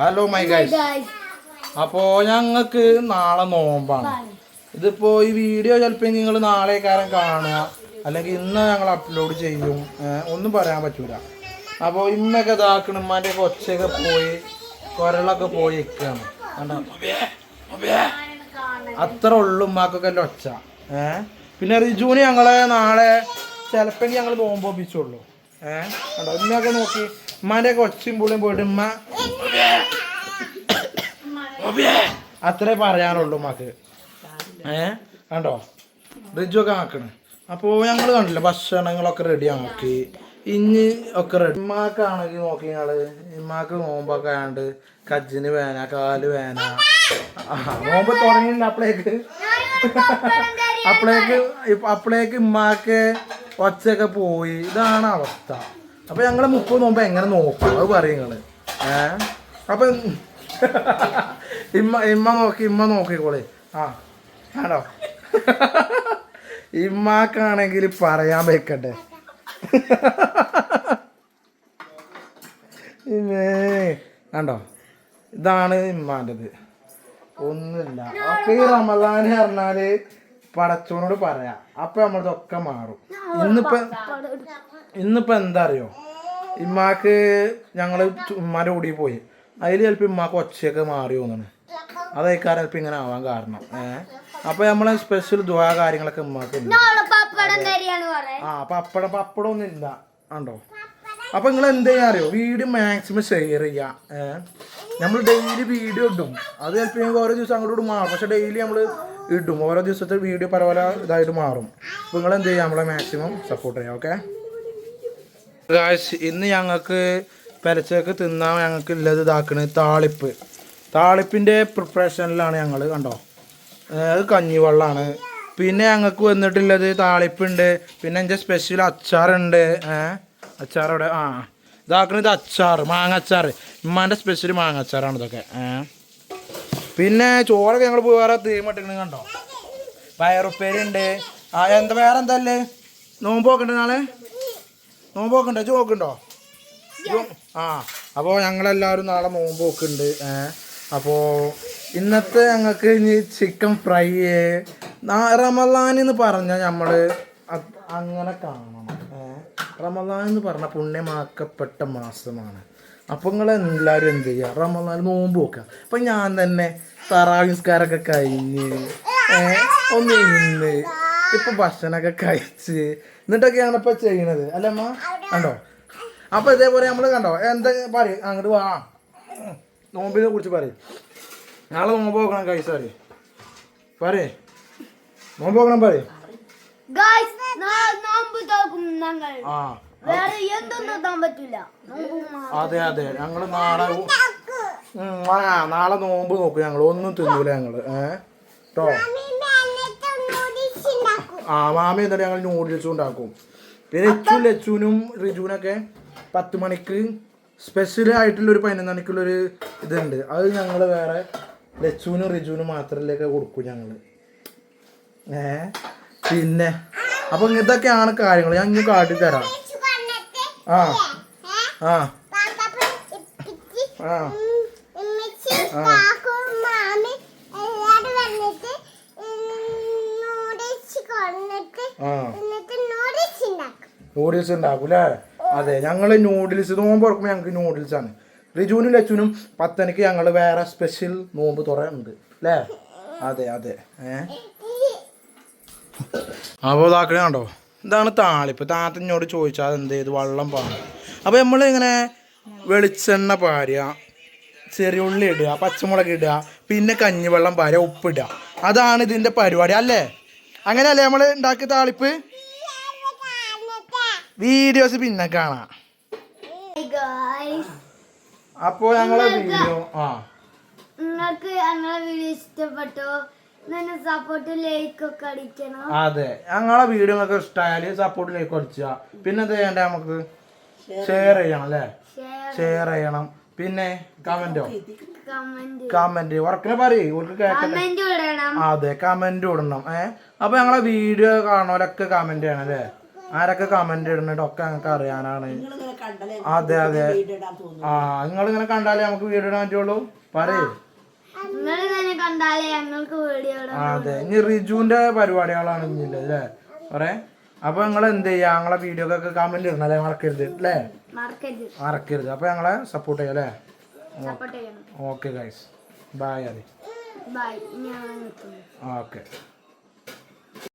Hello my guys. അപ്പോൾ ഞങ്ങൾക്ക് നാളെ നോമ്പാണ്. ഇതിപ്പോൾ ഈ വീഡിയോ ചിലപ്പോൾ നിങ്ങൾ നാളെ കാരം കാണുക, അല്ലെങ്കിൽ ഇന്ന് ഞങ്ങൾ അപ്ലോഡ് ചെയ്യും. ഒന്നും പറയാൻ പറ്റൂല. അപ്പോൾ ഇന്നൊക്കെ ഇതാക്കണം, ഉമ്മാൻ്റെ ഒച്ചയൊക്കെ പോയി കുരളൊക്കെ പോയി നിൽക്കുകയാണ്. അത്ര ഉള്ളു ഉമ്മാക്കൊക്കെ അല്ല ഒച്ച. പിന്നെ റിജുവിന് ഞങ്ങളെ നാളെ ചിലപ്പോൾ ഞങ്ങൾ നോമ്പ് ഒപ്പിച്ചുള്ളൂ. കണ്ടോ ഇന്നൊക്കെ നോക്കി ഉമ്മാൻ്റെയൊക്കെ ഒച്ചയും പുള്ളിയും പോയിട്ട് ഉമ്മ അത്രേ പറയാനുള്ളൂ ഉമ്മക്ക്. കണ്ടോ റിജുവൊക്കെ ആക്കണ്. അപ്പോൾ ഞങ്ങൾ കണ്ടില്ല ഭക്ഷണങ്ങളൊക്കെ റെഡി ആക്കി ഇനി ഒക്കെ റെഡി. ഉമ്മാക്കാണെങ്കിൽ നോക്കി ഞങ്ങൾ ഉമ്മാക്ക് നോമ്പൊക്കെ ആണ്ട് കജ്ജിന് വേന കാല് വേന. നോമ്പ് തുടങ്ങിയില്ല അപ്പോഴേക്ക് ഉമ്മാക്ക് ഒച്ചയൊക്കെ പോയി. ഇതാണ് അവസ്ഥ. അപ്പൊ ഞങ്ങള് 30 നോമ്പ് എങ്ങനെ നോക്കും അത് പറയും നിങ്ങള്. അപ്പൊ ഇമ്മ നോക്കിക്കോളെ. ആണോ ഇമ്മാക്കാണെങ്കിൽ പറയാൻ വെക്കട്ടെ. കണ്ടോ ഇതാണ് ഇമ്മാൻ്റെത്. ഒന്നുമില്ല. അപ്പൊ ഈ റമദാന് പറഞ്ഞാല് പടച്ചോനോട് പറയാം, അപ്പൊ നമ്മളതൊക്കെ മാറും. ഇന്നിപ്പോ എന്താ അറിയോ, ഇമ്മാക്ക് ഞങ്ങള് ഉമ്മാൻ്റെ കൂടി പോയി. അതിൽ ചിലപ്പോൾ ഉമ്മാക്ക് ഒച്ചയൊക്കെ മാറി തോന്നുന്നു. അതേക്കാരം ചിലപ്പോൾ ഇങ്ങനെ ആവാൻ കാരണം. അപ്പൊ നമ്മളെ സ്പെഷ്യൽ ദുആ കാര്യങ്ങളൊക്കെ ഉമ്മാക്ക് ഉണ്ട്. പപ്പടം ഒന്നും ഇല്ല കണ്ടോ. അപ്പൊ നിങ്ങൾ എന്ത് ചെയ്യാൻ അറിയോ, വീഡിയോ മാക്സിമം ഷെയർ ചെയ്യാം. നമ്മൾ ഡെയിലി വീഡിയോ ഇടും. അത് ചിലപ്പോൾ ഓരോ ദിവസം അങ്ങോട്ട് മാറും, പക്ഷെ ഡെയിലി നമ്മൾ ഇടും. ഓരോ ദിവസത്തെ വീഡിയോ പല പല ഇതായിട്ട് മാറും. അപ്പോൾ നിങ്ങൾ എന്ത് ചെയ്യുക, നമ്മളെ മാക്സിമം സപ്പോർട്ട് ചെയ്യാം. ഓക്കെ ഗായ്സ്, ഇന്ന് ഞങ്ങൾക്ക് പെരച്ചക്ക് തിന്നാൻ ഞങ്ങൾക്ക് ഉള്ളത് ഇതാക്കണ് താളിപ്പിൻ്റെ പ്രിപ്പറേഷനിലാണ് ഞങ്ങൾ. കണ്ടോ അത് കഞ്ഞിവെള്ളമാണ്. പിന്നെ ഞങ്ങൾക്ക് വന്നിട്ടുള്ളത് താളിപ്പുണ്ട്. പിന്നെ എൻ്റെ സ്പെഷ്യൽ അച്ചാറുണ്ട്. അച്ചാറവിടെ ഇതാക്കണത് അച്ചാർ, മാങ്ങ അച്ചാർ. ഉമ്മാൻ്റെ സ്പെഷ്യൽ മാങ്ങ അച്ചാറാണ് ഇതൊക്കെ. പിന്നെ ചോറൊക്കെ ഞങ്ങൾ വേറെ തീമിട്ടിക്കണ കണ്ടോ. പയറുപ്പേരി ഉണ്ട്. എന്താ വേറെ എന്തല്ലേ നോമ്പ് നോക്കണ്ടേ, നാളെ നോമ്പ് നോക്കണ്ടേ, നോക്കുന്നുണ്ടോ? അപ്പോൾ ഞങ്ങളെല്ലാവരും നാളെ നോമ്പ് നോക്കുന്നുണ്ട്. അപ്പോൾ ഇന്നത്തെ ഞങ്ങൾക്ക് ഇനി ചിക്കൻ ഫ്രൈ. റമദാൻ എന്ന് പറഞ്ഞാൽ നമ്മൾ അങ്ങനെ കാണണം. റമദാൻ എന്ന് പറഞ്ഞാൽ പുണ്യമാക്കപ്പെട്ട മാസമാണ്. അപ്പോൾ നിങ്ങളെല്ലാവരും എന്ത് ചെയ്യുക, റമദാൻ നോമ്പ് നോക്കുക. അപ്പം ഞാൻ തന്നെ തറാവി നിസ്കാരമൊക്കെ കഴിഞ്ഞ് ഒന്ന് ഇന്ന് ഇപ്പം ഭക്ഷണമൊക്കെ കഴിച്ച് എന്നിട്ടൊക്കെയാണ് ഇപ്പം ചെയ്യണത് അല്ലേ അമ്മ? കണ്ടോ. അപ്പോൾ ഇതേപോലെ നമ്മൾ കണ്ടോ എന്താ പറയും, അങ്ങോട്ട് വാ നോമ്പിനെ കുറിച്ച് പറയും. നാളെ നോമ്പ് നോക്കണം കഴിച്ച പറയേ നോമ്പ് നോക്കണം പറയും. അതെ ഞങ്ങള് നാളെ നോമ്പ് നോക്കും. ഞങ്ങൾ ഒന്നും തിന്നൂല ഞങ്ങള് കേട്ടോ. മാമി എന്നിട്ട് ഞങ്ങൾ നൂഡിൽസും ഉണ്ടാക്കും. പിന്നെ ലച്ചുനും റിജുവിനൊക്കെ 10 മണിക്ക് സ്പെഷ്യൽ ആയിട്ടുള്ളൊരു 11 മണിക്കുള്ളൊരു ഇതുണ്ട്. അത് ഞങ്ങൾ വേറെ ലച്ചുവിനും റിജുവിനും മാത്രമല്ലേ കൊടുക്കും ഞങ്ങള്. പിന്നെ അപ്പൊ ഇതൊക്കെയാണ് കാര്യങ്ങൾ. ഞാൻ ഇങ്ങനെ കാട്ടിത്തരാം. നൂഡിൽസ് ഉണ്ടാക്കും അല്ലേ? അതെ ഞങ്ങള് നൂഡിൽസ് നോമ്പ് തുറക്കുമ്പോൾ ഞങ്ങൾക്ക് നൂഡിൽസ് ആണ്. റിജുവിനും ലച്ചുനും 10 മണിക്ക് ഞങ്ങൾ വേറെ സ്പെഷ്യൽ നോമ്പ് തുറയുന്നുണ്ട് അല്ലേ? അതെ അപ്പോൾ ഇതാക്കണേ കണ്ടോ. ഇതാണ് താളിപ്പ്. താത്തഞ്ഞോട് ചോദിച്ചാൽ എന്ത് ചെയ്ത് വെള്ളം പാടും. അപ്പോൾ നമ്മളിങ്ങനെ വെളിച്ചെണ്ണ പാരുക, ചെറിയ ഉള്ളി ഇടുക, പച്ചമുളക് ഇടുക, പിന്നെ കഞ്ഞിവെള്ളം പാരുക, ഉപ്പിടുക. അതാണ് ഇതിൻ്റെ പരിപാടി അല്ലേ? അങ്ങനെയല്ലേ നമ്മൾ ഉണ്ടാക്കിയ താളിപ്പ്? വീഡിയോസ് പിന്നെ കാണാം. അപ്പോൾ ഞങ്ങളെ വീഡിയോ നിങ്ങൾക്ക് ഞങ്ങളെ വീഡിയോ ഇഷ്ടപ്പെട്ടോ? സപ്പോർട്ട് ലൈക്ക് ഒക്കെ അടിക്കണം. അതെ ഞങ്ങളെ വീഡിയോ ഒക്കെ ഇഷ്ടമായാല് സപ്പോർട്ട് ലൈക്ക് അടിക്കുക. പിന്നെ എന്ത് ചെയ്യണ്ട, നമുക്ക് ഷെയർ ചെയ്യണം അല്ലേ? ഷെയർ ചെയ്യണം. പിന്നെ കമന്റ് ഉറക്കെ പറയും. അതെ കമന്റ് ഇടണം. അപ്പൊ ഞങ്ങളെ വീഡിയോ കാണുന്നവരൊക്കെ കമന്റ് ചെയ്യണം അല്ലേ? ആരൊക്കെ കമന്റ് ഇടുന്നുണ്ട് ഒക്കെ ഞങ്ങൾക്ക് അറിയാനാണ്. അതെ അതെ ആ നിങ്ങളിങ്ങനെ കണ്ടാലേ നമുക്ക് വീഡിയോ ഇടാൻ പറ്റുള്ളൂ പറയേ. നിങ്ങൾ തന്നെ കണ്ടാലേ ഞങ്ങൾക്ക് വീഡിയോ അതെ ഇനി റിജുവിന്റെ പരിപാടികളാണ് ഇനിയില്ല അല്ലേ പറയാ. അപ്പൊ നിങ്ങൾ എന്ത് ചെയ്യാ ഞങ്ങളെ വീഡിയോക്കൊക്കെ കമന്റ് ഇടണം അല്ലേ, മറക്കരുത് അല്ലേ, മറക്കരുത്. അപ്പൊ ഞങ്ങളെ സപ്പോർട്ട് ചെയ്യാം അല്ലേ. സപ്പോർട്ട് ചെയ്യണം. Okay guys bye. അതെ ബൈ. ഞാൻ ഓക്കെ.